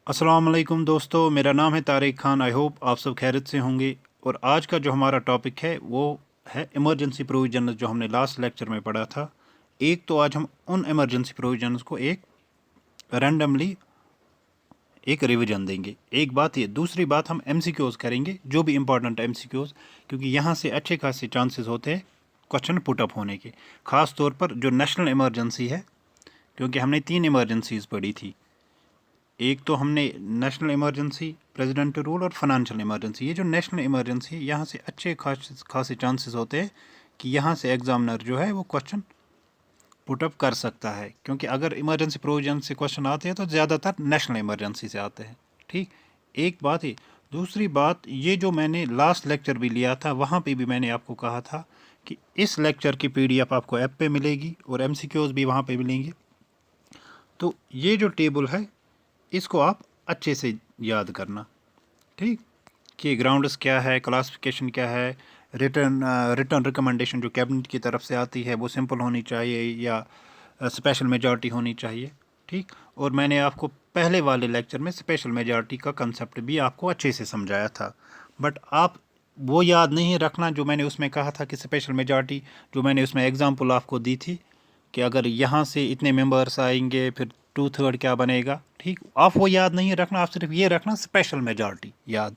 अस्सलाम वालेकुम दोस्तों, मेरा नाम है तारिक खान। आई होप आप सब खैरियत से होंगे। और आज का जो हमारा टॉपिक है वो है इमरजेंसी प्रोविजन जो हमने लास्ट लेक्चर में पढ़ा था। एक तो आज हम उन इमरजेंसी प्रोविजन को एक रैंडमली एक रिवीजन देंगे। एक बात ये, दूसरी बात हम एमसीक्यूज़ करेंगे, जो भी इंपॉर्टेंट एमसीक्यूज़, क्योंकि यहाँ से अच्छे खासे चांसेस होते हैं क्वेश्चन पुटअप होने के। ख़ास तौर पर जो नेशनल इमरजेंसी है, क्योंकि हमने 3 इमरजेंसीज़ पढ़ी थी। एक तो हमने नेशनल इमरजेंसी, प्रेसिडेंट रूल और फाइनेंशियल इमरजेंसी। ये जो नेशनल इमरजेंसी है, यहाँ से अच्छे खासे चांसेस होते हैं कि यहाँ से एग्जामिनर जो है वो क्वेश्चन पुटअप कर सकता है, क्योंकि अगर इमरजेंसी प्रोविजन से क्वेश्चन आते हैं तो ज़्यादातर नेशनल इमरजेंसी से आते हैं। ठीक, एक बात है। दूसरी बात, ये जो मैंने लास्ट लेक्चर भी लिया था, वहाँ पे भी मैंने आपको कहा था कि इस लेक्चर की पीडीएफ आपको ऐप पे मिलेगी और एमसीक्यूज़ भी वहाँ पे मिलेंगे। तो ये जो टेबल है, इसको आप अच्छे से याद करना। ठीक, कि ग्राउंड्स क्या है, क्लासिफिकेशन क्या है, रिटर्न रिकमेंडेशन जो कैबिनेट की तरफ से आती है वो सिंपल होनी चाहिए या स्पेशल मेजॉरिटी होनी चाहिए। ठीक, और मैंने आपको पहले वाले लेक्चर में स्पेशल मेजॉरिटी का कंसेप्ट भी आपको अच्छे से समझाया था। बट आप वो याद नहीं रखना जो मैंने उसमें कहा था कि स्पेशल मेजॉरिटी, जो मैंने उसमें एग्जांपल आपको दी थी कि अगर यहाँ से इतने मेंबर्स आएंगे फिर 2/3 क्या बनेगा। ठीक, आप वो याद नहीं रखना, आप सिर्फ ये रखना स्पेशल मेजॉरिटी याद।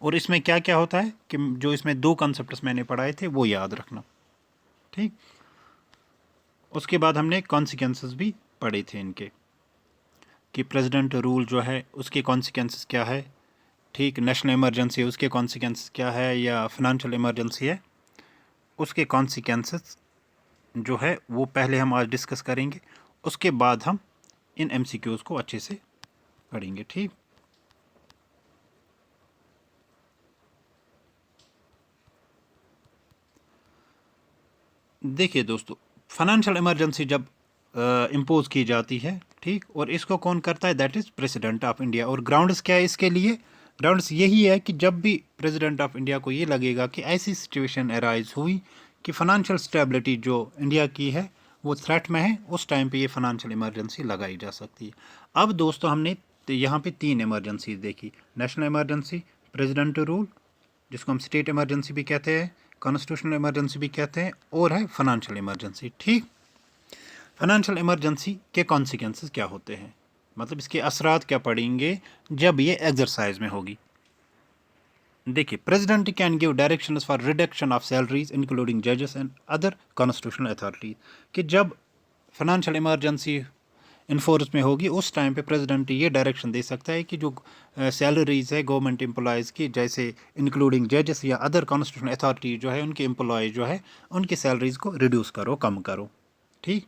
और इसमें क्या क्या होता है कि जो इसमें 2 कंसेप्ट्स मैंने पढ़ाए थे वो याद रखना। ठीक, उसके बाद हमने कॉन्सिक्वेंसेस भी पढ़े थे इनके, कि प्रेसिडेंट रूल जो है उसके कॉन्सिक्वेंसेस क्या है। ठीक, नेशनल इमरजेंसी है उसके कॉन्सिक्वेंसेस क्या है, या फाइनेंशियल इमरजेंसी है उसके कॉन्सिक्वेंसेस जो है वो पहले हम आज डिस्कस करेंगे। उसके बाद हम इन एमसीक्यूज़ को अच्छे से पढ़ेंगे। ठीक, देखिए दोस्तों, फाइनेंशियल इमरजेंसी जब इम्पोज की जाती है, ठीक, और इसको कौन करता है, that is president of India. और ग्राउंड्स क्या है इसके लिए? ग्राउंड्स यही है कि जब भी प्रेसिडेंट ऑफ इंडिया को ये लगेगा कि ऐसी सिचुएशन अराइज हुई कि फाइनेंशियल स्टेबिलिटी जो इंडिया की है वो थ्रेट में है, उस टाइम पे ये फाइनेंशियल इमरजेंसी लगाई जा सकती है। अब दोस्तों हमने यहाँ पे 3 इमरजेंसी देखी, नेशनल इमरजेंसी, प्रेसिडेंट रूल जिसको हम स्टेट इमरजेंसी भी कहते हैं, कॉन्स्टिट्यूशनल इमरजेंसी भी कहते हैं, और है फाइनेंशियल इमरजेंसी। ठीक, फाइनेंशियल इमरजेंसी के कॉन्सिक्वेंसेस क्या होते हैं, मतलब इसके असरात क्या पड़ेंगे जब ये एक्सरसाइज में होगी। देखिए, president can give directions for reduction of salaries including जजेस एंड अदर कॉन्स्टिट्यूशनल अथॉरिटीज। कि जब फाइनेंशियल इमरजेंसी इन्फोर्स में होगी उस टाइम पे प्रेसिडेंट ये डायरेक्शन दे सकता है कि जो सैलरीज है गवर्नमेंट एम्प्लॉयज़ की, जैसे इंक्लूडिंग जजेस या अदर कॉन्स्टिट्यूशनल अथॉरिटी जो है उनके एम्प्लॉय जो है उनकी सैलरीज को रिड्यूस करो, कम करो। ठीक,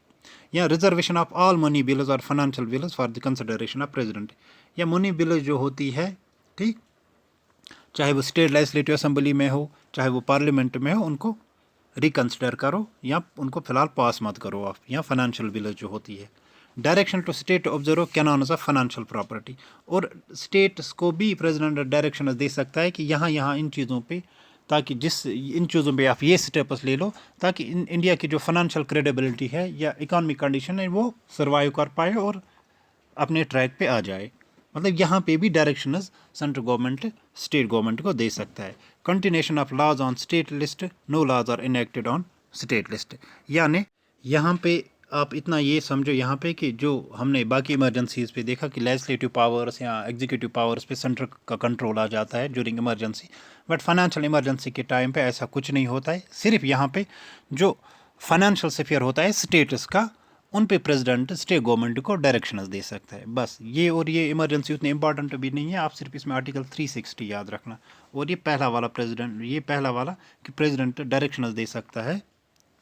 या reservation of all money bills और financial bills for the consideration of president. या मनी बिल जो होती है, ठीक, चाहे वो स्टेट लेजिस्लेटिव असेंबली में हो चाहे वो पार्लियामेंट में हो, उनको रिकन्सिडर करो या उनको फिलहाल पास मत करो आप। या फाइनेंशियल बिल जो होती है, direction to state observe canons of financial property. और स्टेट्स को भी प्रेसिडेंट डायरेक्शन दे सकता है कि यहाँ यहाँ इन चीज़ों पे, ताकि जिस इन चीज़ों पे आप ये स्टेप्स ले लो ताकि इंडिया की जो फाइनेंशियल क्रेडिबिलिटी है या इकोनॉमिक कंडीशन है वो सर्वाइव कर पाए और अपने ट्रैक पे आ जाए। मतलब यहाँ पे भी directions central government state government को दे सकता है। Continuation of laws on state list, no laws are enacted on state list. यानी यहाँ पे आप इतना ये समझो यहाँ पे कि जो हमने बाकी इमरजेंसीज पे देखा कि लेजिस्लेटिव पावर्स या एग्जीक्यूटिव पावर्स पे सेंटर का कंट्रोल आ जाता है during emergency, but financial emergency के टाइम पे ऐसा कुछ नहीं होता है। सिर्फ यहाँ पे जो फाइनेंशियल स्फीयर होता है स्टेट्स का, उन पे प्रेसिडेंट स्टेट गवर्नमेंट को डायरेक्शंस दे सकता है, बस ये। और ये इमरजेंसी उतनी इंपॉर्टेंट भी नहीं है, आप सिर्फ इसमें आर्टिकल 360 याद रखना। और ये पहला वाला प्रेसिडेंट, ये पहला वाला कि प्रेसिडेंट डायरेक्शंस दे सकता है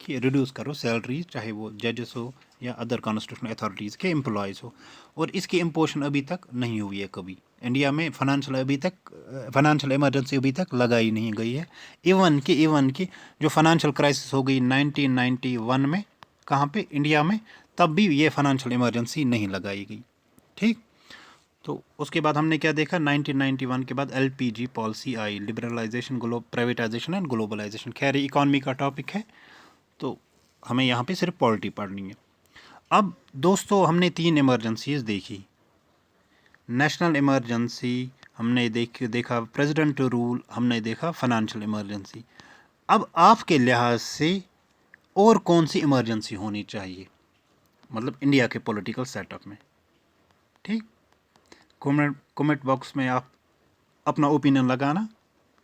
कि रिड्यूस करो सैलरी, चाहे वो जजेस हो या अदर कॉन्स्टिट्यूशनल अथॉरिटीज़ के एम्प्लॉयज़ हो। और इसकी इम्पोशन अभी तक नहीं हुई है कभी इंडिया में, फाइनेंशियल इमरजेंसी अभी तक लगाई नहीं गई है। इवन की जो फाइनेंशियल क्राइसिस हो गई 1991 में, कहाँ पे, इंडिया में, तब भी ये फाइनेंशियल इमरजेंसी नहीं लगाई गई। ठीक, तो उसके बाद हमने क्या देखा, 1991 के बाद एलपीजी पॉलिसी आई, लिबरलाइजेशन, प्राइवेटाइजेशन एंड ग्लोबलाइजेशन। खैर इकॉनमी का टॉपिक है तो हमें यहाँ पे सिर्फ पॉलिटी पढ़नी है। अब दोस्तों हमने 3 इमरजेंसीज देखी, नेशनल इमरजेंसी हमने देखा, प्रेसिडेंट रूल हमने देखा, फाइनेंशियल इमरजेंसी। अब आपके लिहाज से और कौन सी इमरजेंसी होनी चाहिए, मतलब इंडिया के पॉलिटिकल सेटअप में? ठीक, कमेंट बॉक्स में आप अपना ओपिनियन लगाना,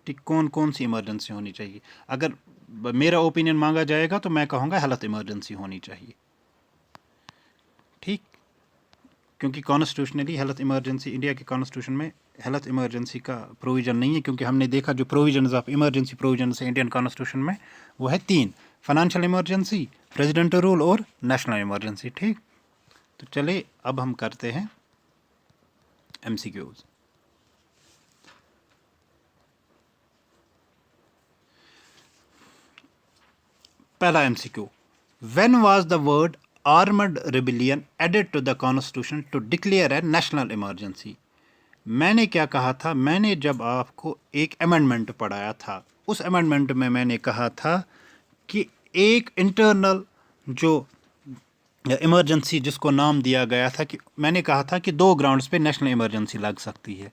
ठीक, कौन कौन सी इमरजेंसी होनी चाहिए। अगर मेरा ओपिनियन मांगा जाएगा तो मैं कहूँगा हेल्थ इमरजेंसी होनी चाहिए, ठीक, क्योंकि कॉन्स्टिट्यूशनली हेल्थ इमरजेंसी, इंडिया के कॉन्स्टिट्यूशन में हेल्थ इमरजेंसी का प्रोविज़न नहीं है, क्योंकि हमने देखा जो प्रोविजंस ऑफ इमरजेंसी प्रोविजंस है इंडियन कॉन्स्टिट्यूशन में वो है 3, फाइनेंशियल इमरजेंसी, प्रेसिडेंट रूल और नेशनल इमरजेंसी। ठीक, तो चलिए अब हम करते हैं MCQs। पहला MCQ, when was the word armed rebellion added to the constitution to declare a national emergency? मैंने क्या कहा था? मैंने जब आपको एक अमेंडमेंट पढ़ाया था, उस अमेंडमेंट में मैंने कहा था कि एक इंटरनल जो इमरजेंसी जिसको नाम दिया गया था, कि मैंने कहा था कि 2 ग्राउंड्स पे नेशनल इमरजेंसी लग सकती है।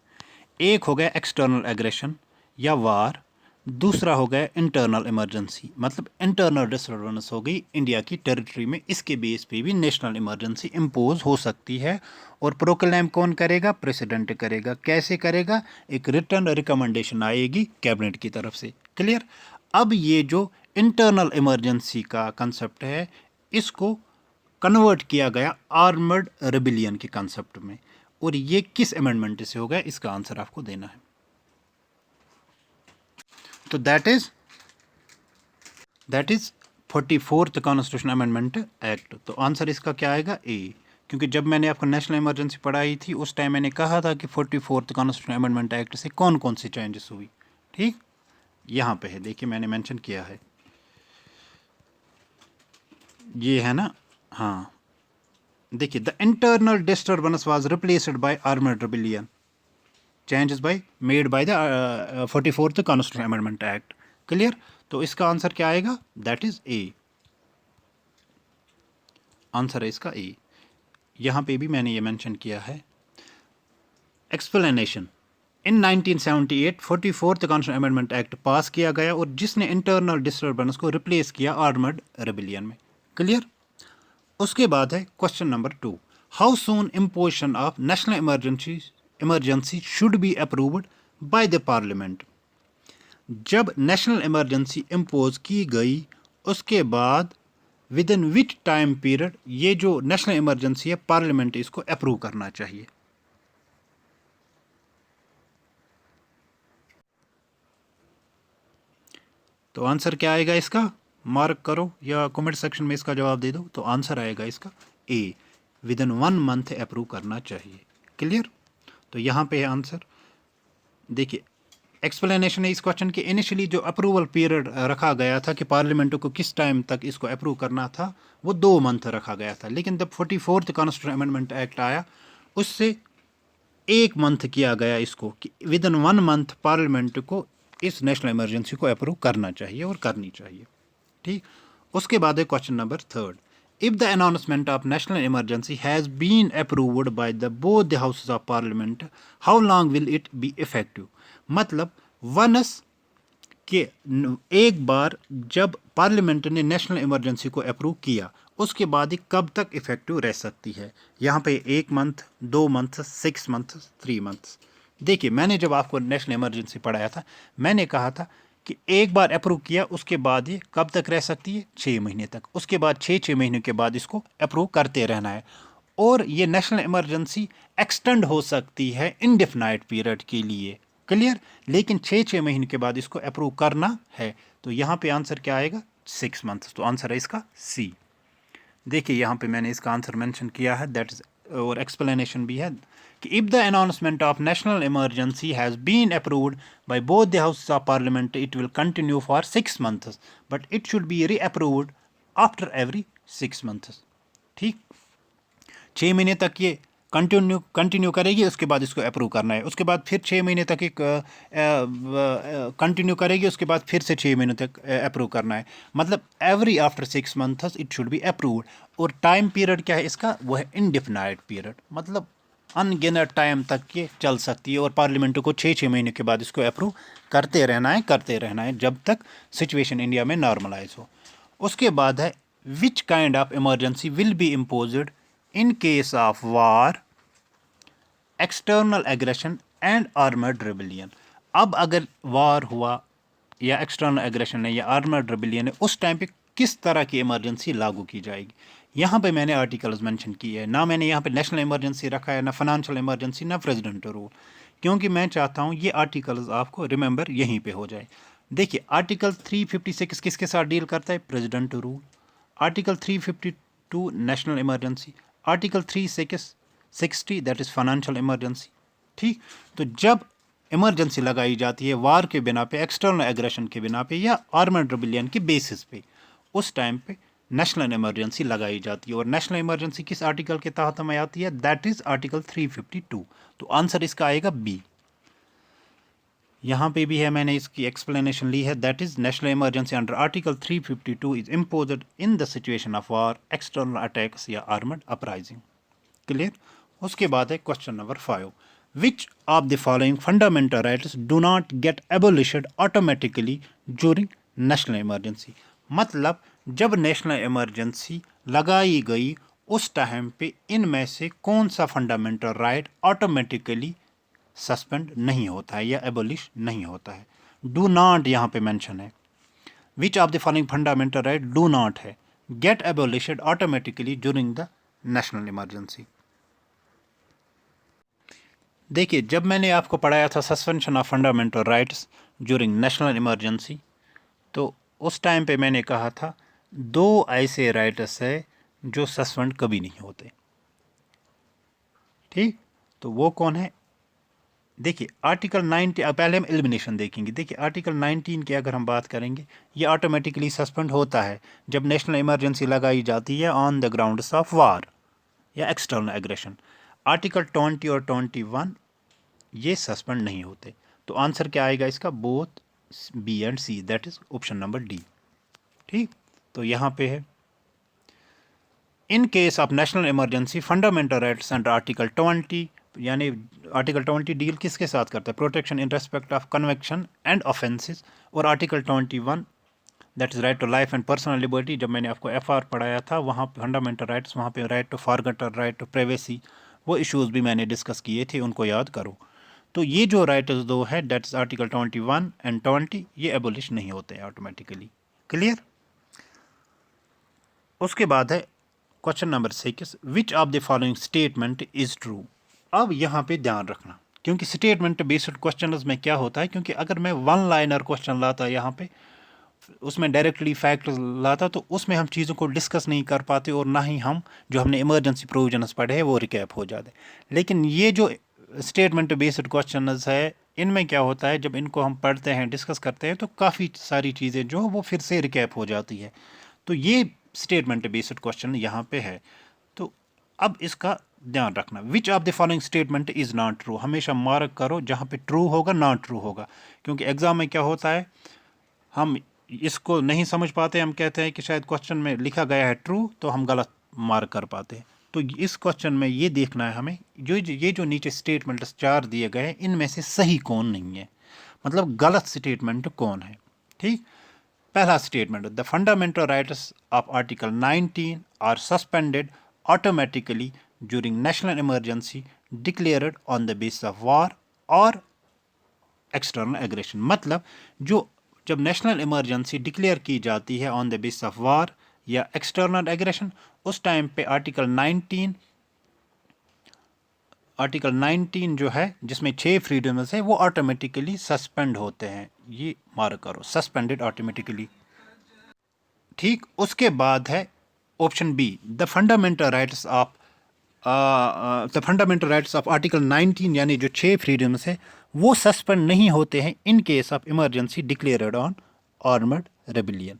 एक हो गया एक्सटर्नल एग्रेशन या वार, दूसरा हो गया इंटरनल इमरजेंसी, मतलब इंटरनल डिस्टर्बेंस हो गई इंडिया की टेरिटरी में, इसके बेस पे भी नेशनल इमरजेंसी इम्पोज हो सकती है। और प्रोक्लेम कौन करेगा? प्रेसिडेंट करेगा। कैसे करेगा? एक रिटर्न रिकमेंडेशन आएगी कैबिनेट की तरफ से। क्लियर? अब ये जो इंटरनल इमरजेंसी का कंसेप्ट है, इसको कन्वर्ट किया गया आर्मर्ड रिबिलियन के कंसेप्ट में, और ये किस अमेंडमेंट से होगा, इसका आंसर आपको देना है। तो that is 44th constitution amendment act. तो आंसर इसका क्या आएगा? ए, क्योंकि जब मैंने आपको नेशनल इमरजेंसी पढ़ाई थी उस टाइम मैंने कहा था कि 44th कॉन्स्टिट्यूशन अमेंडमेंट एक्ट से कौन कौन सी चेंजेस हुई। ठीक, यहाँ पे है, देखिए मैंने मेंशन किया है, ये है ना, हाँ, देखिए, the internal disturbance was replaced by armoured rebellion, changes by made by the 44th constitution amendment act. Clear? तो इसका आंसर क्या आएगा? दैट इज ए, आंसर है इसका ए। यहाँ पे भी मैंने ये मेंशन किया है। एक्सप्लेनेशन, इन 1978 44th कॉन्स्टिट्यूशन अमेंडमेंट एक्ट पास किया गया और जिसने इंटरनल डिस्टर्बेंस को रिप्लेस किया आर्मर्ड रिबिलियन में। क्लियर? उसके बाद है question number 2, how soon imposition of national emergency should be approved by the parliament? जब नेशनल इमरजेंसी इम्पोज की गई उसके बाद with in which time period ये जो नेशनल इमरजेंसी है पार्लियामेंट इसको अप्रूव करना चाहिए? तो आंसर क्या आएगा इसका? मार्क करो या कमेंट सेक्शन में इसका जवाब दे दो। तो आंसर आएगा इसका ए, विद इन 1 मंथ अप्रूव करना चाहिए। क्लियर? तो यहाँ पे है आंसर। देखिए, एक्सप्लेनेशन है इस क्वेश्चन के, इनिशियली जो अप्रूवल पीरियड रखा गया था कि पार्लियामेंट को किस टाइम तक इसको अप्रूव करना था, वो 2 मंथ रखा गया था, लेकिन जब 44th कॉन्स्टिट्यूशन अमेंडमेंट एक्ट आया उससे 1 मंथ किया गया इसको, कि विद इन 1 मंथ पार्लियामेंट को इस नेशनल इमरजेंसी को अप्रूव करना चाहिए और करनी चाहिए। ठीक, उसके बाद है question number 3, if the announcement of national emergency has been approved by the both the houses of parliament, how long will it be effective? मतलब वनस कि एक बार जब पार्लियामेंट ने नेशनल इमरजेंसी को अप्रूव किया उसके बाद ही कब तक इफेक्टिव रह सकती है? यहाँ पे 1 मंथ, 2 मंथ, 6 मंथ, 3 मंथ्स। देखिए, मैंने जब आपको नेशनल इमरजेंसी पढ़ाया था मैंने कहा था कि एक बार अप्रूव किया उसके बाद ये कब तक रह सकती है? 6 महीने तक। उसके बाद 6 महीने के बाद इसको अप्रूव करते रहना है, और ये नेशनल इमरजेंसी एक्सटेंड हो सकती है इनडेफिनाइट पीरियड के लिए। क्लियर? लेकिन 6 महीने के बाद इसको अप्रूव करना है। तो यहाँ पे आंसर क्या आएगा? 6 मंथ। तो आंसर है इसका सी। देखिए, यहाँ पे मैंने इसका आंसर मेंशन किया है, दैट इज, और एक्सप्लेनेशन भी है कि if the announcement of national emergency has been approved by both the houses of parliament it will continue for 6 months but it should be re approved after every 6 months. ठीक, 6 महीने तक ये continue करेगी, उसके बाद इसको अप्रूव करना है, उसके बाद फिर 6 महीने तक एक कंटिन्यू करेगी, उसके बाद फिर से 6 महीने तक अप्रूव करना है। मतलब every after 6 months it should be approved. और टाइम पीरियड क्या है इसका? वो है इनडिफिनाइट पीरियड, मतलब अनगिनत टाइम तक ये चल सकती है और पार्लियामेंट को 6 महीने के बाद इसको अप्रूव करते रहना है जब तक सिचुएशन इंडिया में नॉर्मलाइज हो। उसके बाद है which kind of emergency will be imposed in case of war, external aggression and armoured rebellion. अब अगर वार हुआ या एक्सटर्नल एग्रेशन है या आर्मर्ड रिबेलियन है, उस टाइम पे किस तरह की इमरजेंसी लागू की जाएगी। यहाँ पे मैंने आर्टिकल्स मेंशन किए हैं, ना मैंने यहाँ पे नेशनल इमरजेंसी रखा है, ना फाइनेंशियल इमरजेंसी, ना प्रेसिडेंट रूल, क्योंकि मैं चाहता हूँ ये आर्टिकल्स आपको रिमेंबर यहीं पे हो जाए। देखिए आर्टिकल 356 किसके साथ डील करता है, president rule. Article 352 national emergency, article 360 that is financial emergency. ठीक, तो जब इमरजेंसी लगाई जाती है वार के बिना पे, एक्सटर्नल एग्रेशन के बिना पे या आर्मड रिबेलियन के बेसिस पे, उस टाइम पे नेशनल इमरजेंसी लगाई जाती है। और नेशनल इमरजेंसी किस आर्टिकल के तहत हमें आती है, दैट इज आर्टिकल 352। तो आंसर इसका आएगा बी। यहाँ पे भी है, मैंने इसकी एक्सप्लेनेशन ली है, that is national emergency under article 352 is imposed in the situation of war, external attacks या आर्मड अपराइजिंग। क्लियर। उसके बाद है question number 5, which of the following fundamental rights do not gate abolished automatically during national emergency. मतलब जब national emergency लगाई गई उस time पे इनमें से कौन सा फंडामेंटल राइट ऑटोमेटिकली सस्पेंड नहीं होता है या एबोलिश नहीं होता है। डू नॉट यहाँ पे मेंशन है, which of the following fundamental right do not है get abolished automatically during the national emergency. देखिए जब मैंने आपको पढ़ाया था suspension of fundamental rights during national emergency, तो उस टाइम पे मैंने कहा था दो ऐसे राइट्स है जो सस्पेंड कभी नहीं होते। ठीक, तो वो कौन है। देखिए आर्टिकल 19, पहले हम एलिमिनेशन देखेंगे। देखिए आर्टिकल 19 की अगर हम बात करेंगे, ये ऑटोमेटिकली सस्पेंड होता है जब नेशनल इमरजेंसी लगाई जाती है ऑन द ग्राउंड्स ऑफ वार या एक्सटर्नल एग्रेशन। आर्टिकल 20 और 21 ये सस्पेंड नहीं होते। तो आंसर क्या आएगा इसका, both B and C, that is option number D. ठीक, तो यहाँ पे है in case of national emergency fundamental rights under article 20, यानी आर्टिकल 20 डील किसके साथ करता है, protection in respect of conviction and offences. और article 21 that is right to life and personal liberty. जब मैंने आपको एफआर पढ़ाया था वहाँ फंडामेंटल राइट्स, वहाँ पे right to forgotten, right to privacy, वो इश्यूज भी मैंने डिस्कस किए थे, उनको याद करो। तो ये जो राइट्स दो है दैट इज आर्टिकल 21 एंड 20, ये एबोलिश नहीं होते हैं ऑटोमेटिकली। क्लियर। उसके बाद है question number 6, which of the following statement is true. अब यहाँ पे ध्यान रखना, क्योंकि स्टेटमेंट बेस्ड क्वेश्चन में क्या होता है, क्योंकि अगर मैं वन लाइनर क्वेश्चन लाता यहाँ पे, उसमें डायरेक्टली फैक्ट लाता, तो उसमें हम चीज़ों को डिस्कस नहीं कर पाते और ना ही हम जो हमने इमरजेंसी प्रोविजंस पढ़े हैं वो रिकैप हो जाते। लेकिन ये जो स्टेटमेंट बेस्ड क्वेश्चन है, इनमें क्या होता है, जब इनको हम पढ़ते हैं, डिस्कस करते हैं, तो काफ़ी सारी चीज़ें जो वो फिर से रिकैप हो जाती है। तो ये स्टेटमेंट बेस्ड क्वेश्चन यहाँ पे है। तो अब इसका ध्यान रखना, विच of the following statement is not true, हमेशा मार्क करो जहाँ पे ट्रू होगा नॉट ट्रू होगा। क्योंकि एग्जाम में क्या होता है, हम इसको नहीं समझ पाते, हम कहते हैं कि शायद क्वेश्चन में लिखा गया है ट्रू, तो हम गलत मार्क कर पाते हैं। तो इस क्वेश्चन में ये देखना है हमें, ये जो नीचे स्टेटमेंट 4 दिए गए हैं, इनमें से सही कौन नहीं है, मतलब गलत स्टेटमेंट कौन है। ठीक, पहला statement, the fundamental rights of article 19 are suspended automatically during national emergency declared on the basis of war और एक्सटर्नल एग्रेशन। मतलब जो जब नेशनल इमरजेंसी डिक्लेयर की जाती है ऑन द बेसिस ऑफ वार या एक्सटर्नल एग्रेशन, उस टाइम पे आर्टिकल 19 जो है जिसमें 6 फ्रीडम्स है वो ऑटोमेटिकली सस्पेंड होते हैं। ये मार्क करो, सस्पेंडेड ऑटोमेटिकली। ठीक, उसके बाद है option B, the fundamental rights of article 19, यानी जो 6 फ्रीडम्स है वो सस्पेंड नहीं होते हैं in case of emergency declared on armed rebellion.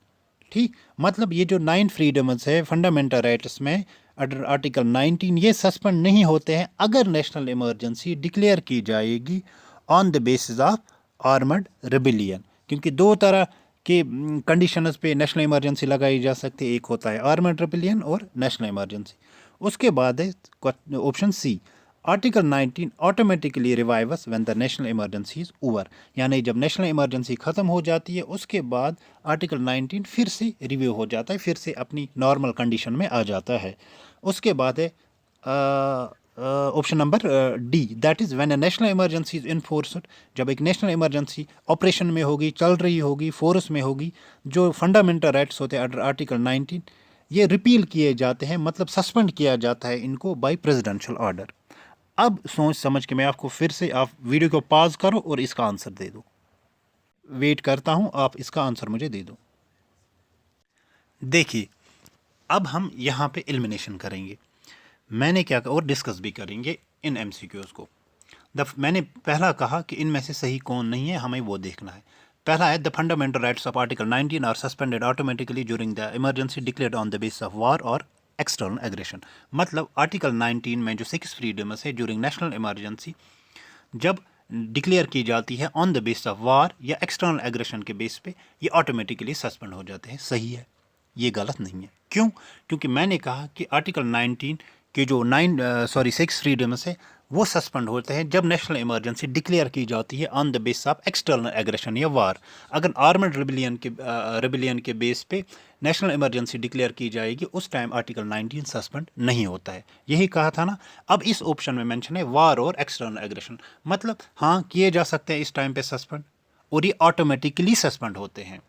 ठीक, मतलब ये जो 9 फ्रीडम्स है फंडामेंटल राइट्स में अंडर आर्टिकल 19, ये सस्पेंड नहीं होते हैं अगर नेशनल इमरजेंसी डिक्लेयर की जाएगी on the basis of armed rebellion. क्योंकि दो तरह के कंडीशंस पे नेशनल इमरजेंसी लगाई जा सकती है, एक होता है आर्मड रेबिलियन और नेशनल इमरजेंसी। उसके बाद है option C, article 19 automatically revives when the national emergency is over, यानी जब नेशनल इमरजेंसी ख़त्म हो जाती है उसके बाद आर्टिकल 19 फिर से रिव्यू हो जाता है, फिर से अपनी नॉर्मल कंडीशन में आ जाता है। उसके बाद है option number D, that is when a national emergency is enforced, जब एक नेशनल इमरजेंसी ऑपरेशन में होगी, चल रही होगी, फोर्स में होगी, जो फंडामेंटल राइट्स होते हैं अंडर आर्टिकल 19 ये रिपील किए जाते हैं, मतलब सस्पेंड किया जाता है इनको बाय प्रेसिडेंशियल ऑर्डर। अब सोच समझ के मैं आपको फिर से, आप वीडियो को पॉज करो और इसका आंसर दे दो। वेट करता हूं, आप इसका आंसर मुझे दे दो। देखिए, अब हम यहाँ पे एलिमिनेशन करेंगे। मैंने क्या और डिस्कस भी करेंगे इन एमसीक्यूज को। मैंने पहला कहा कि इनमें से सही कौन नहीं है, हमें वो देखना है। पहला है the fundamental rights of article 19 are suspended automatically during the emergency declared on the basis of war और एक्सटर्नल एग्रेशन। मतलब आर्टिकल 19 में जो 6 फ्रीडम्स है ड्यूरिंग नेशनल इमरजेंसी जब डिक्लेयर की जाती है on the base of war या एक्सटर्नल एग्रेशन के बेस पे, ये ऑटोमेटिकली सस्पेंड हो जाते हैं। सही है, ये गलत नहीं है। क्यों? क्योंकि मैंने कहा कि आर्टिकल 19 के जो 6 फ्रीडम्स है वो सस्पेंड होते हैं जब नेशनल इमरजेंसी डिक्लेयर की जाती है on the base of external aggression या वार। अगर आर्मड रिबिलियन के बेस पे नेशनल इमरजेंसी डिक्लेयर की जाएगी उस टाइम आर्टिकल 19 सस्पेंड नहीं होता है। यही कहा था ना। अब इस ऑप्शन में मेंशन है वार और एक्सटर्नल एग्रेशन, मतलब हाँ किए जा सकते हैं इस टाइम पे सस्पेंड, और ये ऑटोमेटिकली सस्पेंड होते हैं।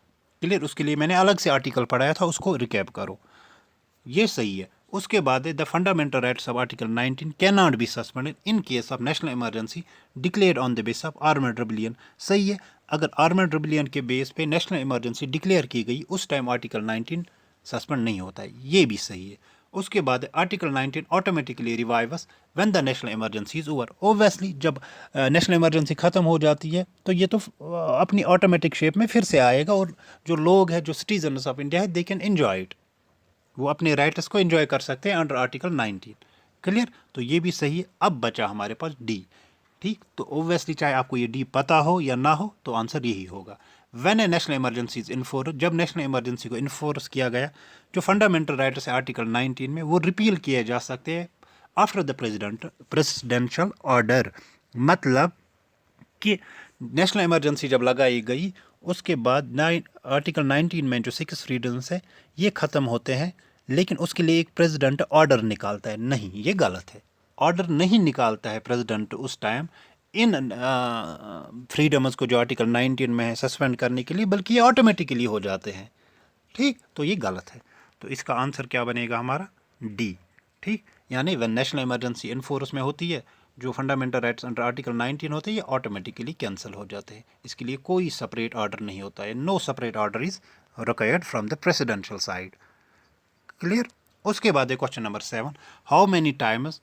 क्लियर? उसके लिए मैंने अलग से आर्टिकल पढ़ाया था, उसको रिकैप करो। ये सही है। उसके बाद the fundamental rights of article 19 can not be suspended in case of national emergency declared on the base of armed rebellion. सही है, अगर आर्मड रिबिलियन के बेस पे नेशनल इमरजेंसी डिक्लेयर की गई उस टाइम आर्टिकल 19 सस्पेंड नहीं होता है। ये भी सही है। उसके बाद article 19 automatically revives when the national emergency is over. Obviously जब नेशनल इमरजेंसी ख़त्म हो जाती है तो ये तो अपनी ऑटोमेटिक शेप में फिर से आएगा, और जो लोग हैं, जो सिटीजन्स ऑफ इंडिया है, दे कैन एंजॉय इट, वो अपने राइट्स को एंजॉय कर सकते हैं अंडर आर्टिकल 19। क्लियर? तो ये भी सही है। अब बचा हमारे पास डी। ठीक, तो ओब्वियसली चाहे आपको ये डी पता हो या ना हो तो आंसर यही होगा। When A national emergency is enforce, जब नेशनल इमरजेंसी को इन्फोर्स किया गया, जो फंडामेंटल राइट्स है आर्टिकल 19 में वो रिपील किए जा सकते हैं आफ्टर द प्रेसिडेंशियल ऑर्डर। मतलब कि नेशनल इमरजेंसी जब लगाई गई उसके बाद आर्टिकल 19 में जो 6 फ्रीडम्स है ये ख़त्म होते हैं, लेकिन उसके लिए एक प्रेसिडेंट ऑर्डर निकालता है। नहीं, ये गलत है। ऑर्डर नहीं निकालता है प्रेसिडेंट उस टाइम इन फ्रीडम्स को जो आर्टिकल 19 में है सस्पेंड करने के लिए, बल्कि ये ऑटोमेटिकली हो जाते हैं। ठीक, तो ये गलत है। तो इसका आंसर क्या बनेगा हमारा? डी। ठीक, यानी व्हेन नेशनल इमरजेंसी इन्फोर्स में होती है, जो फंडामेंटल राइट्स अंडर आर्टिकल 19 होते हैं ये ऑटोमेटिकली कैंसिल हो जाते हैं। इसके लिए कोई सेपरेट ऑर्डर नहीं होता है। No separate order is required from the presidential side. Clear? उसके बाद है question number 7, how many times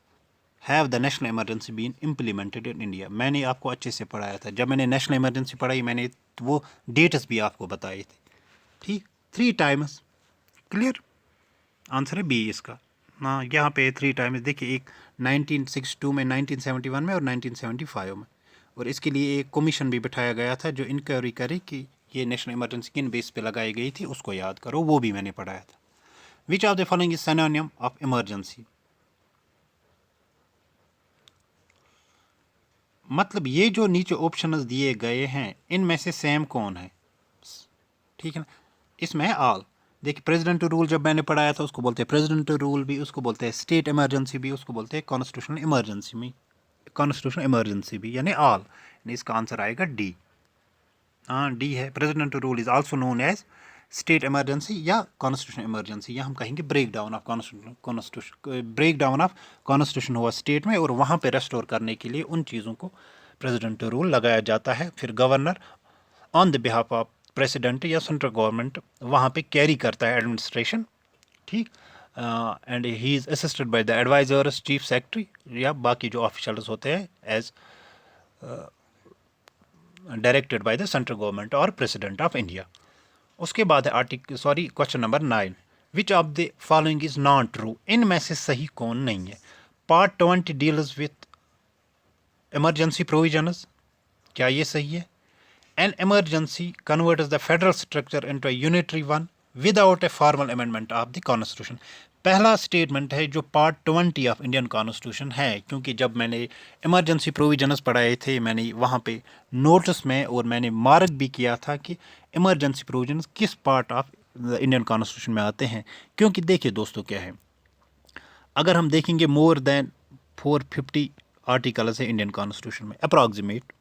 have the national emergency been implemented in India. मैंने आपको अच्छे से पढ़ाया था, जब मैंने नेशनल इमरजेंसी पढ़ाई मैंने वो डेट्स भी आपको बताए थे। ठीक, 3 टाइम्स। क्लियर? आंसर है बी इसका। हाँ, यहाँ पे 3 टाइम्स देखिए, एक 1962 में, 1971 में और 1975 में। और इसके लिए एक कमीशन भी बिठाया गया था जो इंक्वायरी करे कि ये नेशनल इमरजेंसी किन बेस पे लगाई गई थी, उसको याद करो, वो भी मैंने पढ़ाया था। विच of the following is synonym of emergency. मतलब ये जो नीचे ऑप्शंस दिए गए हैं इनमें से सेम कौन है? ठीक है ना, इसमें है ऑल। देखिए, प्रेसिडेंट रूल जब मैंने पढ़ाया था उसको बोलते हैं प्रेसिडेंट रूल भी, उसको बोलते हैं स्टेट इमरजेंसी भी, उसको बोलते हैं कॉन्स्टिट्यूशनल इमरजेंसी में, कॉन्स्टिट्यूशनल इमरजेंसी भी, यानी ऑल। इसका आंसर आएगा डी। हाँ, डी है। President rule is also known as state emergency या कॉन्स्टिट्यूशनल इमरजेंसी, या हम कहेंगे break down of constitution. Break down of constitution हुआ स्टेट में और वहाँ पे रेस्टोर करने के लिए उन चीज़ों को प्रेसिडेंट रूल लगाया जाता है। फिर governor on the behalf of president या सेंट्रल गवर्नमेंट वहाँ पे कैरी करता है एडमिनिस्ट्रेशन। ठीक, and he is assisted by the advisers, chief secretary या बाकी जो ऑफिशियल्स होते हैं as directed by the central government और प्रेसिडेंट ऑफ इंडिया। उसके बाद है question number 9, which of the following is not true. इनमें से सही कौन नहीं है? Part 20 deals with emergency provisions, क्या ये सही है? An emergency converts the federal structure into a unitary one without a formal amendment of the constitution. पहला स्टेटमेंट है जो पार्ट 20 ऑफ इंडियन कॉन्स्टिट्यूशन है, क्योंकि जब मैंने इमरजेंसी प्रोविजंस पढ़ाए थे मैंने वहाँ पे नोटिस में और मैंने मार्क भी किया था कि इमरजेंसी प्रोविजंस किस पार्ट ऑफ इंडियन कॉन्स्टिट्यूशन में आते हैं। क्योंकि देखिए दोस्तों क्या है, अगर हम देखेंगे मोर देन 450 आर्टिकल्स है इंडियन कॉन्स्टिट्यूशन में अप्रॉक्सीमेट,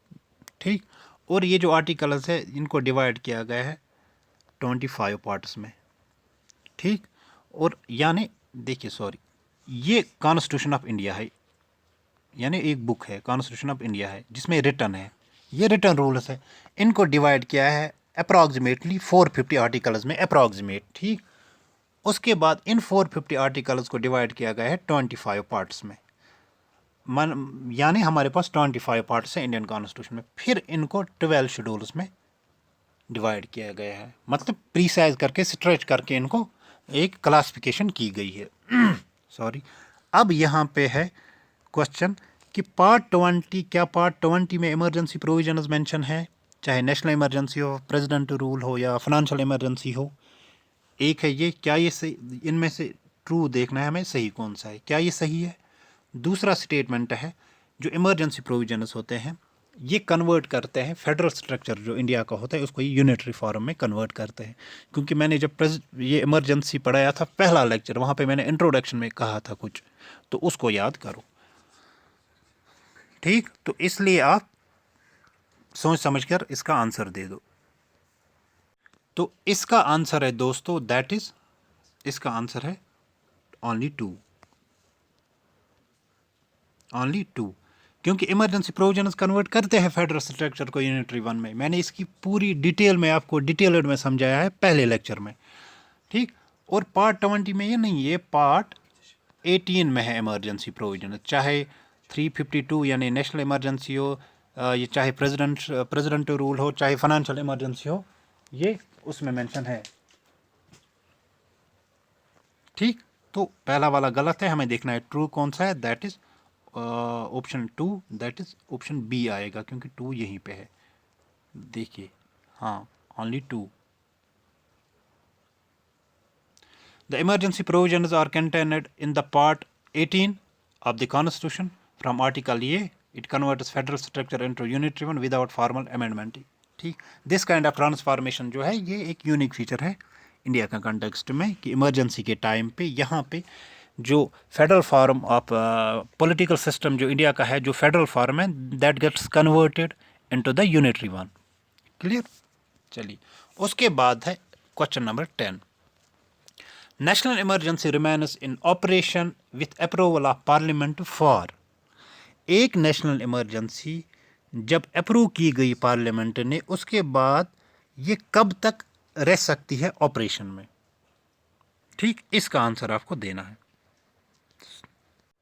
ठीक। और ये जो आर्टिकल्स है इनको डिवाइड किया गया है 25 पार्ट्स में, ठीक। और यानी देखिए सॉरी, ये कॉन्स्टिट्यूशन ऑफ इंडिया है, यानी एक बुक है कॉन्स्टिट्यूशन ऑफ इंडिया है जिसमें रिटर्न है, ये रिटर्न रूल्स है। इनको डिवाइड किया है अप्रॉक्सीमेटली 450 आर्टिकल्स में अप्रॉक्सीमेट, ठीक। उसके बाद इन 450 आर्टिकल्स को डिवाइड किया गया है 25 पार्ट्स में, यानी हमारे पास 25 पार्ट्स हैं इंडियन कॉन्स्टिट्यूशन में। फिर इनको 12 शेड्यूल्स में डिवाइड किया गया है, मतलब प्रीसाइज करके स्ट्रेच करके इनको एक क्लासिफिकेशन की गई है। सॉरी, अब यहाँ पे है क्वेश्चन कि पार्ट 20, क्या पार्ट 20 में इमरजेंसी प्रोविजंस मेंशन है, चाहे नेशनल इमरजेंसी हो, प्रेसिडेंट रूल हो या फाइनेंशियल इमरजेंसी हो। एक है ये, क्या ये सही, इनमें से ट्रू देखना है हमें सही कौन सा है, क्या ये सही है। दूसरा स्टेटमेंट है जो इमरजेंसी प्रोविजंस होते हैं ये कन्वर्ट करते हैं फेडरल स्ट्रक्चर जो इंडिया का होता है उसको ये यूनिटरी फॉर्म में कन्वर्ट करते हैं। क्योंकि मैंने जब ये इमरजेंसी पढ़ाया था पहला लेक्चर, वहाँ पे मैंने इंट्रोडक्शन में कहा था कुछ, तो उसको याद करो, ठीक। तो इसलिए आप सोच समझकर इसका आंसर दे दो। तो इसका आंसर है दोस्तों दैट इज, इसका आंसर है ओनली टू, क्योंकि इमरजेंसी प्रोविजंस कन्वर्ट करते हैं फेडरल स्ट्रक्चर को यूनिटरी वन में। मैंने इसकी पूरी डिटेल में आपको डिटेल्ड में समझाया है पहले लेक्चर में, ठीक। और पार्ट 20 में ये नहीं, ये पार्ट 18 में है इमरजेंसी प्रोविजन, चाहे 352 यानी नेशनल इमरजेंसी हो, ये चाहे प्रेसिडेंट रूल हो, चाहे फाइनेंशियल इमरजेंसी हो, ये उसमें मेंशन है, ठीक। तो पहला वाला गलत है, हमें देखना है ट्रू कौन सा है, that is option 2, that is option B आएगा, क्योंकि 2 यहीं पे है, देखिए, हाँ, only 2। The emergency provisions are contained in the part 18 of the Constitution. From Article A, it converts federal structure into unitary one without formal amendment. ठीक, this kind of transformation जो है ये एक यूनिक फीचर है India का context में कि emergency के टाइम पे यहाँ पे जो federal form of political system जो इंडिया का है, जो फेडरल फॉर्म है, that gets converted into the unitary one. Clear, चलिए उसके बाद है question number 10। National emergency remains in operation with approval of parliament for, एक नेशनल इमरजेंसी जब अप्रूव की गई पार्लियामेंट ने उसके बाद ये कब तक रह सकती है ऑपरेशन में, ठीक। इसका आंसर आपको देना है।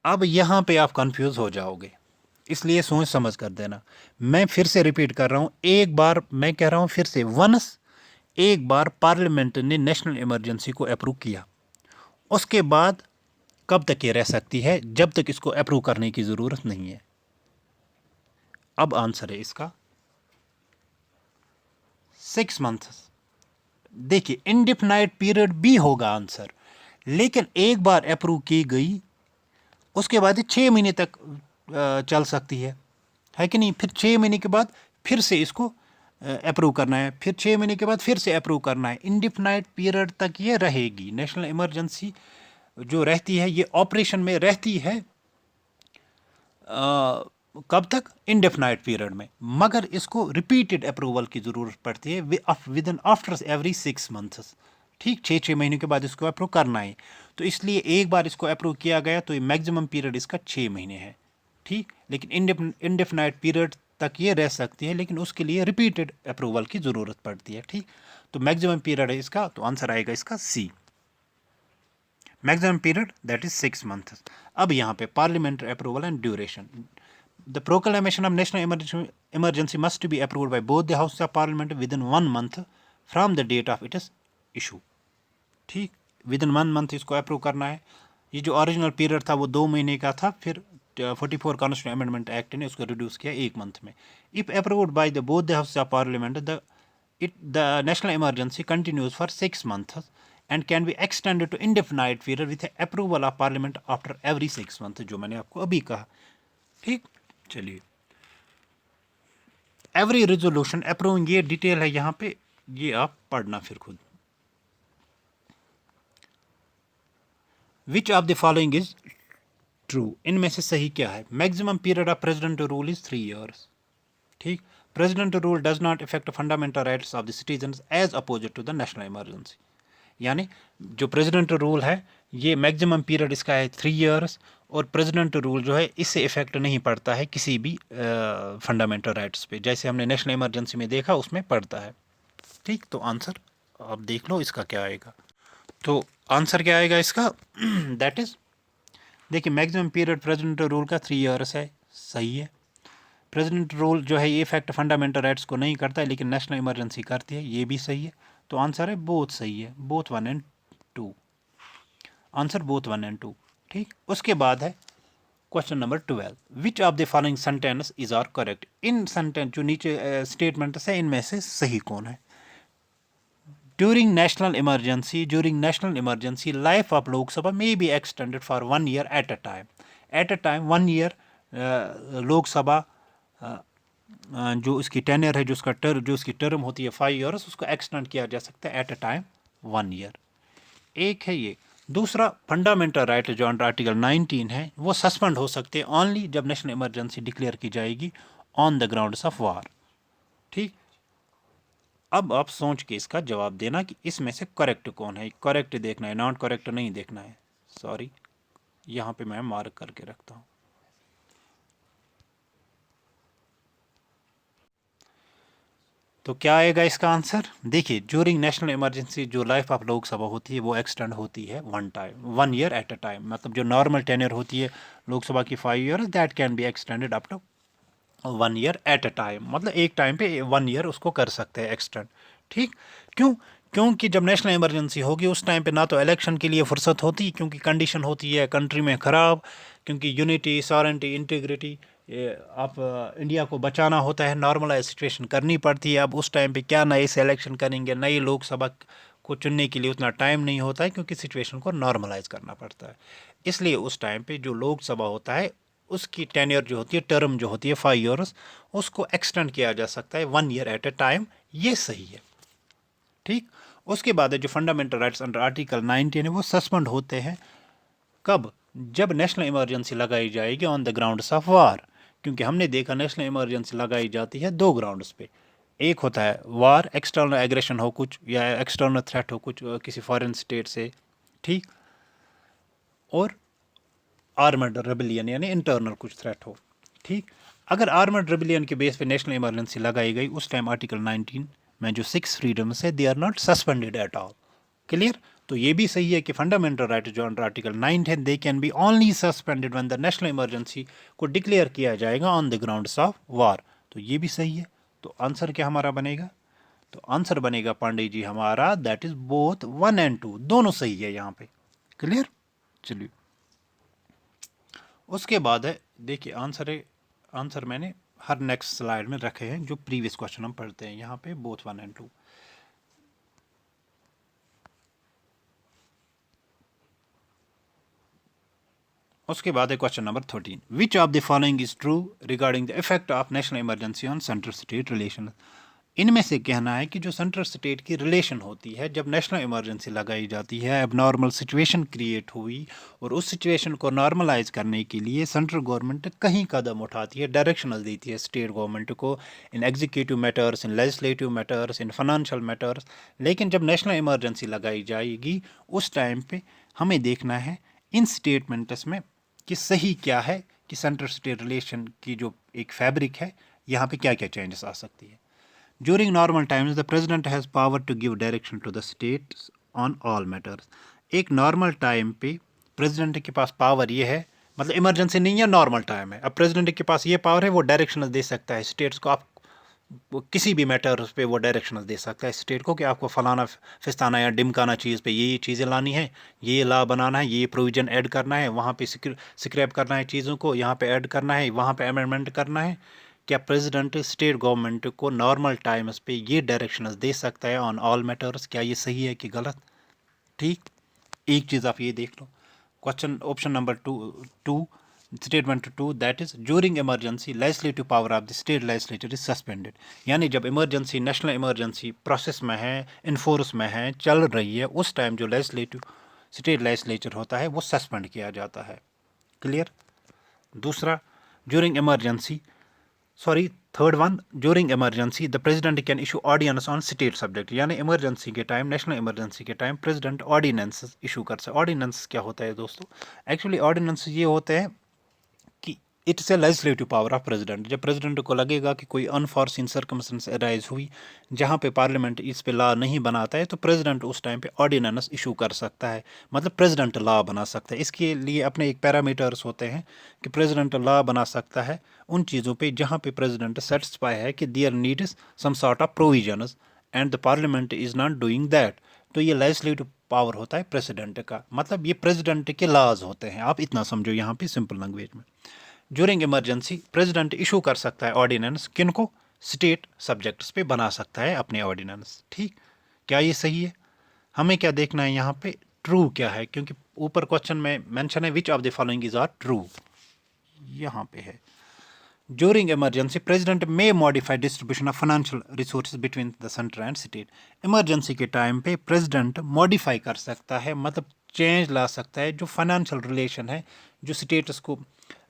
अब यहाँ पे आप कंफ्यूज हो जाओगे, इसलिए सोच समझ कर देना। मैं फिर से रिपीट कर रहा हूँ, एक बार मैं कह रहा हूँ फिर से, वंस एक बार पार्लियामेंट ने नेशनल इमरजेंसी को अप्रूव किया, उसके बाद कब तक ये रह सकती है, जब तक इसको अप्रूव करने की ज़रूरत नहीं है। अब आंसर है इसका 6 मंथ्स। देखिए इनडिफिनाइट पीरियड भी होगा आंसर, लेकिन एक बार अप्रूव की गई उसके बाद 6 महीने तक चल सकती है कि नहीं। फिर 6 महीने के बाद फिर से इसको अप्रूव करना है, फिर 6 महीने के बाद फिर से अप्रूव करना है। इनडिफिनाइट पीरियड तक ये रहेगी नेशनल इमरजेंसी जो रहती है, ये ऑपरेशन में रहती है कब तक, इनडेफिनाइट पीरियड में, मगर इसको रिपीटेड अप्रूवल की ज़रूरत पड़ती है with in after every 6 months, ठीक। 6 महीने के बाद इसको अप्रूव करना है, तो इसलिए एक बार इसको अप्रूव किया गया तो ये मैक्सिमम पीरियड इसका 6 महीने है, ठीक। लेकिन इनडेफिनाइट पीरियड तक ये रह सकती है, लेकिन उसके लिए रिपीटेड अप्रूवल की ज़रूरत पड़ती है, ठीक। तो मैक्सिमम पीरियड है इसका, तो आंसर आएगा इसका C, maximum period that is 6 months. अब यहाँ पे parliamentary approval and duration, the proclamation of national emergency must be approved by both the houses of parliament within 1 month from the date of its issue, ठीक। With in 1 month इसको approve करना है। ये जो original period था वो 2 महीने का था, फिर 44 कॉन्स्टिट्यूशन अमेंडमेंट एक्ट ने उसको रिड्यूस किया 1 मंथ में। If approved by the both the houses of parliament the national emergency continues for 6 months and can be extended to indefinite period with approval of parliament after every 6 month, जो मैंने आपको अभी कहा। ठीक, चलिए every resolution approving, ये detail है यहाँ पे, ये आप पढ़ना फिर खुद। Which of the following is true, इनमें से सही क्या है? Maximum period of president rule is 3 years। ठीक, president rule does not affect fundamental rights of the citizens as opposite to the national emergency. यानी जो प्रेसिडेंट रूल है ये मैक्सिमम पीरियड इसका है 3 years, और प्रेसिडेंट रूल जो है इससे इफेक्ट नहीं पड़ता है किसी भी फंडामेंटल राइट्स पे, जैसे हमने नेशनल इमरजेंसी में देखा उसमें पड़ता है। ठीक, तो आंसर आप देख लो इसका क्या आएगा। तो आंसर क्या आएगा इसका? दैट इज, देखिए मैक्सिमम पीरियड प्रेसिडेंट रूल का 3 years है, सही है। प्रेसिडेंट रूल जो है ये इफेक्ट फंडामेंटल राइट्स को नहीं करता है लेकिन नेशनल इमरजेंसी करती है, ये भी सही है। तो आंसर है बोथ सही है, both 1 and 2, answer both 1 and 2। ठीक, उसके बाद है question number 12, which of the following sentence is are correct. इन सेंटेंस जो नीचे स्टेटमेंट है इनमें से सही कौन है? During national emergency, life of Lok Sabha may be extended for 1 year at a time. At a time 1 year लोक सभा जो इसकी टेन्योर है, जो उसकी टर्म होती है 5 years, उसको एक्सटेंड किया जा सकता है एट अ टाइम 1 year। एक है ये। दूसरा, फंडामेंटल राइट जो अंडर आर्टिकल 19 है वो सस्पेंड हो सकते हैं ओनली जब नेशनल इमरजेंसी डिक्लेयर की जाएगी ऑन द ग्राउंड्स ऑफ वार। ठीक, अब आप सोच के इसका जवाब देना कि इसमें से करेक्ट कौन है। करेक्ट देखना है, नॉट करेक्ट नहीं देखना है। सॉरी, यहाँ पे मैं मार्क करके रखता हूँ। तो क्या आएगा इसका आंसर? देखिए, ड्यूरिंग नेशनल इमरजेंसी जो लाइफ ऑफ लोकसभा होती है वो एक्सटेंड होती है 1 year एट अ टाइम। मतलब जो नॉर्मल टेन्योर होती है लोकसभा की 5 years, that can be extended up to 1 year at a time. मतलब एक टाइम पे 1 year उसको कर सकते हैं एक्सटेंड। ठीक, क्यों? क्योंकि जब नेशनल इमरजेंसी होगी उस टाइम पे ना तो इलेक्शन के लिए फुर्सत होती, क्योंकि कंडीशन होती है कंट्री में ख़राब, क्योंकि यूनिटी, सॉवरेंटी, इंटीग्रिटी, आप इंडिया को बचाना होता है, नॉर्मलाइज सिचुएशन करनी पड़ती है। अब उस टाइम पे क्या नए से इलेक्शन करेंगे, नई लोकसभा को चुनने के लिए उतना टाइम नहीं होता है, क्योंकि सिचुएशन को नॉर्मलाइज करना पड़ता है। इसलिए उस टाइम पे जो लोकसभा होता है उसकी टेन्योर जो होती है, टर्म जो होती है 5 years, उसको एक्सटेंड किया जा सकता है 1 year एट अ टाइम। ये सही है। ठीक, उसके बाद है जो फंडामेंटल राइट्स अंडर आर्टिकल 19 है वो सस्पेंड होते हैं कब? जब नेशनल इमरजेंसी लगाई जाएगी ऑन द ग्राउंड्स ऑफ वार। क्योंकि हमने देखा नेशनल इमरजेंसी लगाई जाती है 2 ग्राउंड्स पे। एक होता है वार, एक्सटर्नल एग्रेशन हो कुछ, या एक्सटर्नल थ्रेट हो कुछ किसी फॉरेन स्टेट से। ठीक, और आर्मड रेबेलियन यानी इंटरनल कुछ थ्रेट हो। ठीक, अगर आर्मड रेबेलियन के बेस पे नेशनल इमरजेंसी लगाई गई उस टाइम आर्टिकल 19 में जो 6 फ्रीडम्स है they are not suspended at all. Clear? तो ये भी सही है कि फंडामेंटल राइट जो अंडर आर्टिकल 9 है they can be only suspended when the national emergency को डिक्लेयर किया जाएगा on the grounds of war. तो ये भी सही है। तो आंसर क्या हमारा बनेगा? तो आंसर बनेगा पांडे जी हमारा दैट इज बोथ 1 and 2, दोनों सही है यहाँ पे। क्लियर? चलिए उसके बाद है, देखिए आंसर मैंने हर नेक्स्ट स्लाइड में रखे हैं जो प्रीवियस क्वेश्चन हम पढ़ते हैं यहाँ पे, बोथ 1 and 2। उसके बाद है question number 13, which of the following is true regarding the effect of national emergency on central state relation. इनमें से कहना है कि जो सेंट्रल स्टेट की रिलेशन होती है जब नेशनल इमरजेंसी लगाई जाती है, अब नॉर्मल सिचुएशन क्रिएट हुई और उस सिचुएशन को नॉर्मलाइज करने के लिए सेंट्रल गवर्नमेंट कहीं कदम उठाती है, डायरेक्शनल देती है स्टेट गवर्नमेंट को in executive matters, in legislative matters, in financial matters. लेकिन जब नेशनल इमरजेंसी लगाई जाएगी उस टाइम पे हमें देखना है इन स्टेटमेंट्स में कि सही क्या है, कि सेंट्रल स्टेट रिलेशन की जो एक फैब्रिक है यहाँ पे क्या क्या चेंजेस आ सकती है। During normal times, the president has power to give direction to the states on all matters. एक नॉर्मल टाइम पे प्रेसिडेंट के पास पावर ये है, मतलब इमरजेंसी नहीं है, नॉर्मल टाइम है, अब प्रेसिडेंट के पास ये पावर है वो डायरेक्शन दे सकता है स्टेट्स को। आप वो किसी भी मैटर पे वो डायरेक्शन दे सकता है स्टेट को कि आपको फलाना फिस्ताना या डिमकाना चीज़ पे ये चीज़ें लानी है, ये ला बनाना है, ये प्रोविज़न ऐड करना है, वहाँ पे स्क्रैप करना है चीज़ों को, यहाँ पे ऐड करना है, वहाँ पे अमेंडमेंट करना है। क्या प्रेसिडेंट स्टेट गवर्नमेंट को नॉर्मल टाइम्स पे ये डायरेक्शंस दे सकता है ऑन ऑल मैटर्स? क्या ये सही है कि गलत? ठीक, एक चीज़ आप ये देख लो, question option number two statement two, that is during emergency legislative power of the state legislature is suspended. यानी जब इमरजेंसी, नेशनल इमरजेंसी प्रोसेस में है, इन्फोर्स में है, चल रही है, उस टाइम जो लेजिस्लेटिव स्टेट लेजिस्लेचर होता है वो सस्पेंड किया जाता है। क्लियर। दूसरा, during emergency, sorry third one, during emergency the president can issue ordinance on state subject. यानी इमरजेंसी के टाइम, नेशनल इमरजेंसी के टाइम प्रेसिडेंट ऑर्डिनेंस इशू कर सकते। ऑर्डिनेंस क्या होता है दोस्तों? एक्चुअली ऑर्डिनेंस ये होते हैं कि it's a legislative power of president. जब प्रेसिडेंट को लगेगा कि कोई अनफॉर्सिन सर्कमस्टेंस अराइज हुई जहाँ पे पार्लियामेंट इस पे लॉ नहीं बनाता है, तो प्रेसिडेंट उस टाइम पे ऑर्डिनेंस इशू कर सकता है, मतलब प्रेसिडेंट लॉ बना सकता है। इसके लिए अपने एक पैरामीटर्स होते हैं कि प्रेसिडेंट लॉ बना सकता है उन चीज़ों पे जहाँ पे प्रेसिडेंट सेटिस्फाई है कि there needs some sort of provisions and the parliament is not doing that. तो ये लेजिस्लेटिव पावर होता है प्रेसिडेंट का, मतलब ये प्रेसिडेंट के लॉज होते हैं। आप इतना समझो यहाँ पे सिंपल लैंग्वेज में। ड्यूरिंग इमरजेंसी प्रेसिडेंट इशू कर सकता है ऑर्डिनेंस, किनको? स्टेट सब्जेक्ट्स पे बना सकता है अपने ऑर्डिनेंस। ठीक, क्या ये सही है? हमें क्या देखना है यहाँ पे? ट्रू क्या है, क्योंकि ऊपर क्वेश्चन में मेंशन है which of the following is are true, यहाँ पे है। During emergency president may modify distribution of financial resources between the centre and state. Emergency के टाइम पे प्रेसिडेंट मॉडिफाई कर सकता है, मतलब चेंज ला सकता है जो फाइनेंशियल रिलेशन है, जो स्टेट्स को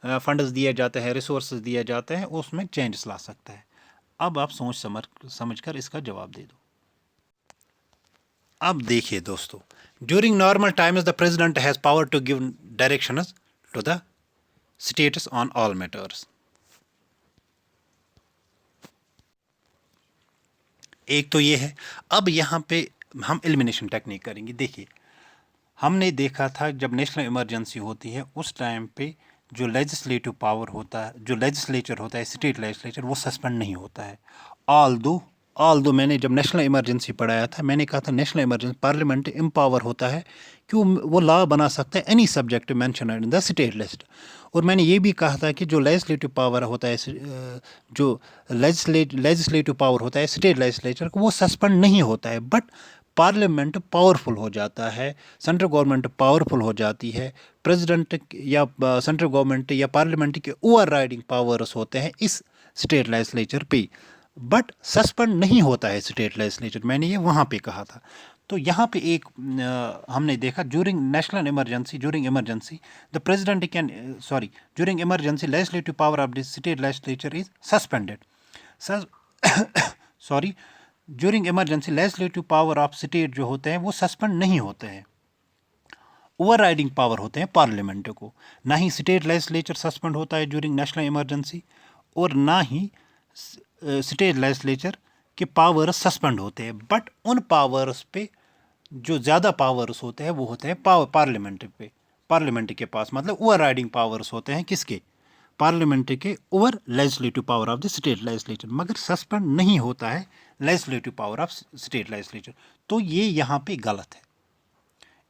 फंड्स दिए जाते हैं, रिसोर्सेज दिए जाते हैं, उसमें चेंजेस ला सकता है। अब आप सोच समझ कर इसका जवाब दे दो। अब देखिए दोस्तों, during normal times the president has power to give directions to the states on all matters. एक तो ये है। अब यहाँ पे हम एलिमिनेशन टेक्निक करेंगे। देखिए, हमने देखा था जब नेशनल इमरजेंसी होती है उस टाइम पे जो लेजिस्लेटिव पावर होता है, जो लेजिस्लेचर होता है, स्टेट लेजिस्लेचर, वो सस्पेंड नहीं होता है। ऑल दो मैंने जब नेशनल इमरजेंसी पढ़ाया था, मैंने कहा था नेशनल इमरजेंसी पार्लियामेंट एम्पावर होता है कि वो लॉ बना सकता है any subject mention in the state list. और मैंने ये भी कहा था कि जो लेजिस्लेटिव पावर होता है, जो लेजिस्लेटिव पावर होता है स्टेट लेजिस्लेचर को, वो सस्पेंड नहीं होता है, बट पार्लियामेंट पावरफुल हो जाता है, सेंट्रल गवर्नमेंट पावरफुल हो जाती है। प्रेसिडेंट या सेंट्रल गवर्नमेंट या पार्लियामेंट के ओवर राइडिंग पावर्स होते हैं इस स्टेट लेजिस्लेचर पे, बट सस्पेंड नहीं होता है स्टेट लेजिस्लेचर। मैंने ये वहाँ पे कहा था। तो यहाँ पे एक हमने देखा during national emergency, during emergency the president can during emergency legislative power of the state legislature is suspended. Sorry, during emergency legislative power of state जो होते हैं वो सस्पेंड नहीं होते हैं, ओवर राइडिंग पावर होते हैं पार्लियामेंट को। ना ही स्टेट लेजिस्लेचर सस्पेंड होता है ड्यूरिंग नेशनल इमरजेंसी, और ना ही स्टेट लेजिस्लेचर के पावर्स सस्पेंड होते हैं, बट उन पावर्स पे जो ज़्यादा पावर्स होते हैं वो होते हैं पार्लियामेंट पे, पार्लियामेंट के पास, मतलब ओवर राइडिंग पावर्स होते हैं किसके? पार्लियामेंट के over legislative power of the state legislature, मगर सस्पेंड नहीं होता है legislative power of state legislature. तो ये यहाँ पे गलत है।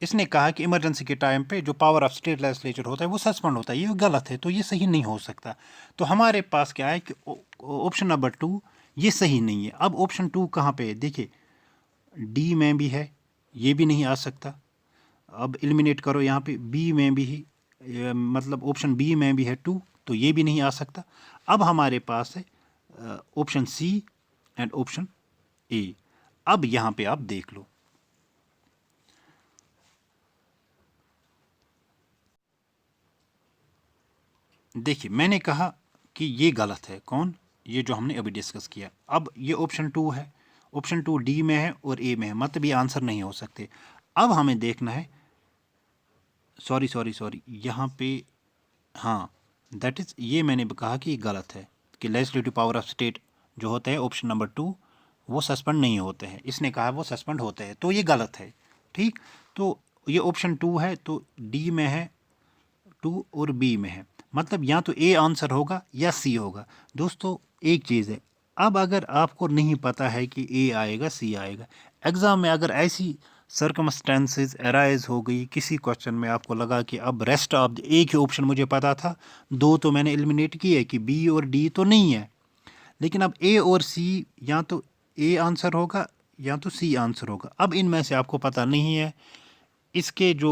इसने कहा कि इमरजेंसी के टाइम पे जो पावर ऑफ स्टेट लेजिस्लेचर होता है वो सस्पेंड होता है, ये गलत है, तो ये सही नहीं हो सकता। तो हमारे पास क्या है कि ऑप्शन नंबर 2 ये सही नहीं है। अब ऑप्शन 2 कहाँ पे है? देखिए, डी में भी है, ये भी नहीं आ सकता। अब एलिमिनेट करो, यहाँ पे बी में भी ही, मतलब ऑप्शन बी में भी है 2, तो ये भी नहीं आ सकता। अब हमारे पास है option C and option A. अब यहाँ पे आप देख लो, देखिए मैंने कहा कि ये गलत है। कौन? ये जो हमने अभी डिस्कस किया। अब ये ऑप्शन 2 है, ऑप्शन 2 डी में है और ए में है, मतलब ये आंसर नहीं हो सकते। अब हमें देखना है, सॉरी यहाँ पे, हाँ दैट इज़, ये मैंने कहा कि ये गलत है कि लेजिस्लेटिव पावर ऑफ स्टेट जो होता है ऑप्शन नंबर 2 वो सस्पेंड नहीं होते हैं। इसने कहा वो सस्पेंड होते हैं, तो ये गलत है। ठीक, तो ये ऑप्शन 2 है, तो डी में है 2 और बी में है, मतलब या तो ए आंसर होगा या सी होगा। दोस्तों एक चीज़ है, अब अगर आपको नहीं पता है कि ए आएगा सी आएगा, एग्ज़ाम में अगर ऐसी सर्कमस्टेंसेस अराइज हो गई किसी क्वेश्चन में, आपको लगा कि अब रेस्ट ऑफ एक ही ऑप्शन मुझे पता था, 2 तो मैंने एलिमिनेट किए कि बी और डी तो नहीं है, लेकिन अब ए और सी, या तो ए आंसर होगा या तो सी आंसर होगा। अब इनमें से आपको पता नहीं है, इसके जो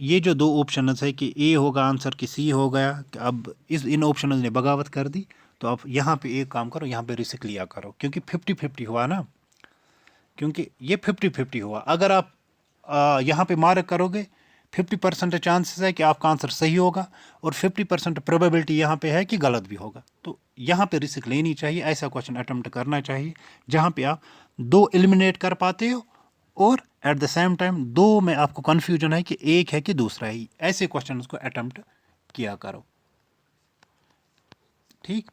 ये जो दो ऑप्शन है कि ए होगा आंसर कि सी हो गया, अब इन ऑप्शन ने बगावत कर दी, तो आप यहाँ पे एक काम करो, यहाँ पे रिस्क लिया करो, क्योंकि 50-50 हुआ ना, क्योंकि ये 50-50 हुआ। अगर आप यहाँ पे मार्क करोगे 50% चांसेस है कि आपका आंसर सही होगा और 50% प्रोबेबिलिटी यहाँ पे है कि गलत भी होगा। तो यहाँ पे रिस्क लेनी चाहिए, ऐसा क्वेश्चन अटेम्प्ट करना चाहिए जहाँ पे आप दो एलिमिनेट कर पाते हो और एट द सेम टाइम दो में आपको कन्फ्यूजन है कि एक है कि दूसरा है। ऐसे क्वेश्चन को अटेम्प्ट किया करो, ठीक।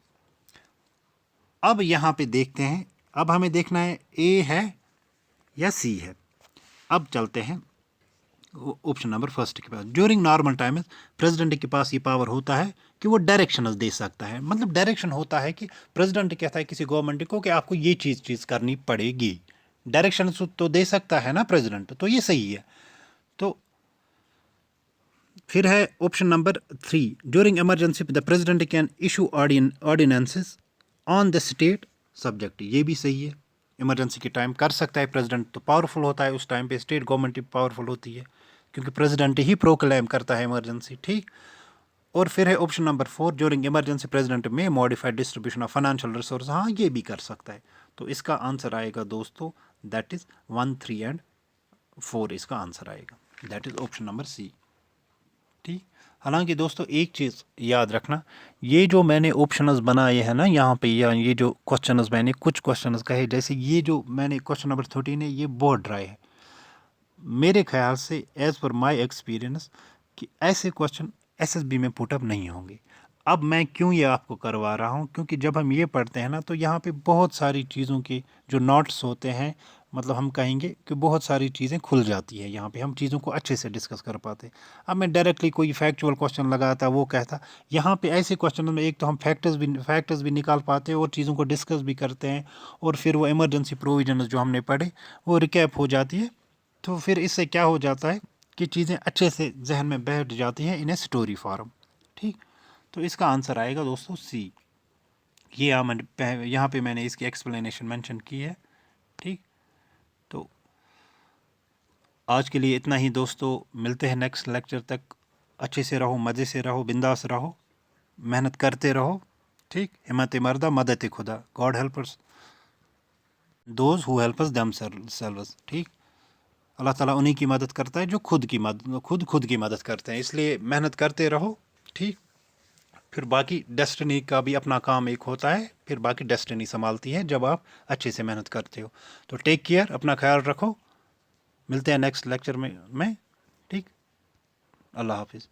अब यहाँ पे देखते हैं, अब हमें देखना है ए है या सी है। अब चलते हैं ऑप्शन नंबर फर्स्ट के पास। ड्यूरिंग नॉर्मल टाइम प्रेसिडेंट के पास ये पावर होता है कि वो डायरेक्शन दे सकता है, मतलब डायरेक्शन होता है कि प्रेसिडेंट कहता है किसी गवर्नमेंट को कि आपको ये चीज़ करनी पड़ेगी, डायरेक्शन तो दे सकता है ना प्रेसिडेंट, तो ये सही है। तो फिर है option number 3, during emergency the president can issue ordinances on the state subject, ये भी सही है। इमरजेंसी के टाइम कर सकता है प्रेसिडेंट, तो पावरफुल होता है उस टाइम पे, स्टेट गवर्नमेंट पावरफुल होती है क्योंकि प्रेसिडेंट ही प्रोक्लेम करता है इमरजेंसी, ठीक। और फिर है option number 4, during emergency president may modified distribution of financial resource, हाँ ये भी कर सकता है। तो इसका आंसर आएगा दोस्तों दैट इज 1, 3 एंड 4 इसका आंसर आएगा, that is option number C, ठीक। हालांकि दोस्तों एक चीज़ याद रखना, ये जो मैंने ऑप्शंस बनाए हैं ना यहाँ पे, या ये जो क्वेश्चंस मैंने कुछ क्वेश्चंस कहे, जैसे ये जो मैंने क्वेश्चन नंबर 13 है, ये बहुत ड्राई है मेरे ख्याल से, एज़ पर माय एक्सपीरियंस, कि ऐसे क्वेश्चन एसएसबी में पुटअप नहीं होंगे। अब मैं क्यों ये आपको करवा रहा हूँ, क्योंकि जब हम ये पढ़ते हैं ना तो यहाँ पे बहुत सारी चीज़ों के जो नोट्स होते हैं, मतलब हम कहेंगे कि बहुत सारी चीज़ें खुल जाती है, यहाँ पे हम चीज़ों को अच्छे से डिस्कस कर पाते। अब मैं डायरेक्टली कोई फैक्चुअल क्वेश्चन लगाता वो कहता, यहाँ पे ऐसे क्वेश्चन में एक तो हम फैक्टर्स भी निकाल पाते हैं और चीज़ों को डिस्कस भी करते हैं, और फिर वो इमरजेंसी प्रोविजन जो हमने पढ़े वो रिकैप हो जाती है। तो फिर इससे क्या हो जाता है कि चीज़ें अच्छे से जहन में बैठ जाती हैं इन ए स्टोरी फॉर्म, ठीक। तो इसका आंसर आएगा दोस्तों सी। ये यहाँ पे मैंने इसकी एक्सप्लेनेशन मेंशन की है, ठीक। तो आज के लिए इतना ही दोस्तों, मिलते हैं नेक्स्ट लेक्चर तक। अच्छे से रहो, मज़े से रहो, बिंदास रहो, मेहनत करते रहो, ठीक। हिम्मत मर्दा मदद खुदा, God helpers those who helpers them selves, ठीक। अल्लाह ताला उन्हीं की मदद करता है जो खुद की मदद करते हैं, इसलिए मेहनत करते रहो, ठीक। फिर बाकी डेस्टिनी का भी अपना काम एक होता है, फिर बाकी डेस्टिनी संभालती है जब आप अच्छे से मेहनत करते हो। तो टेक केयर, अपना ख्याल रखो, मिलते हैं नेक्स्ट लेक्चर में, ठीक। अल्लाह हाफिज़।